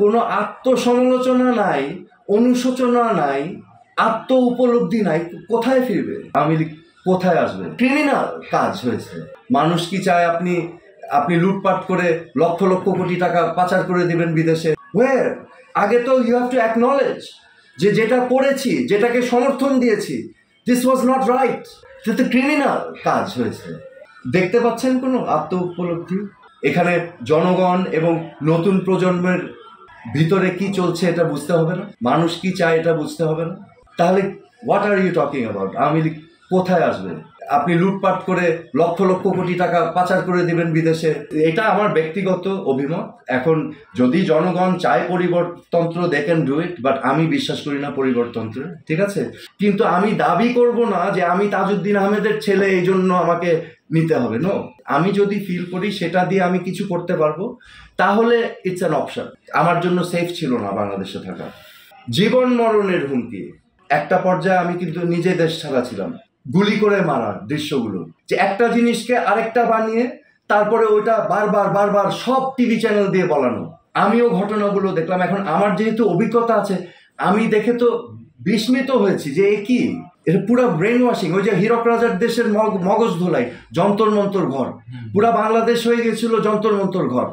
কোনো আত্মসমালোচনা নাই, অনুশোচনা নাই, আত্ম উপলব্ধি নাই, কোথায় ফিরবে? আওয়ামী লীগ কোথায় আসবে? ক্রিমিনাল কাজ হয়েছে। মানুষ কি চায় আপনি লুটপাট করে লক্ষ লক্ষ কোটি টাকা পাচার করে দিবেন বিদেশে? ওয়ের আগে তো ইউ হ্যাভ টু অ্যাকনলেজ যে যেটা করেছি, যেটাকে সমর্থন দিয়েছি, দিস ওয়াজ নট রাইট। সেটা ক্রিমিনাল কাজ হয়েছে। দেখতে পাচ্ছেন কোনো আত্ম উপলব্ধি? এখানে জনগণ এবং নতুন প্রজন্মের ভিতরে কি চলছে এটা বুঝতে হবে না? মানুষ কি চায় এটা বুঝতে হবে না? তাহলে what are you talking about? Awami League কোথায় আসবে? আপনি লুটপাট করে লক্ষ লক্ষ কোটি টাকা পাচার করে দিবেন বিদেশে। এটা আমার ব্যক্তিগত অভিমত। এখন যদি জনগণ চায় পরিবর্তনতন্ত্র, they can do it, but আমি বিশ্বাস করি না পরিবর্তনতন্ত্রে, ঠিক আছে? কিন্তু আমি দাবি করব না যে আমি তাজউদ্দিন আহমেদের ছেলে, এই জন্য আমাকে নিতে হবে। নো, আমি যদি ফিল করি সেটা দিয়ে আমি কিছু করতে পারবো, তাহলে ইটস অ্যান অপশন। আমার জন্য সেফ ছিল না বাংলাদেশে থাকা। জীবন মরণের হুমকি। একটা পর্যায়ে আমি কিন্তু নিজে দেশ ছাড়া ছিলাম। গুলি করে মারার দৃশ্যগুলো, যে একটা জিনিসকে আরেকটা বানিয়ে তারপরে ওইটা বারবার বারবার সব টিভি চ্যানেল দিয়ে বলানো। আমিও ঘটনাগুলো দেখলাম। এখন আমার যেহেতু অভিজ্ঞতা আছে, আমি দেখে তো বিস্মিত হয়েছি যে এ কি, এটা পুরো ব্রেন ওয়াশিং। ওই যে হীরক রাজার দেশের মগজ ধোলাই, যন্তর মন্তর ঘর, পুরা বাংলাদেশ হয়ে গেছিল যন্তর মন্তর ঘর।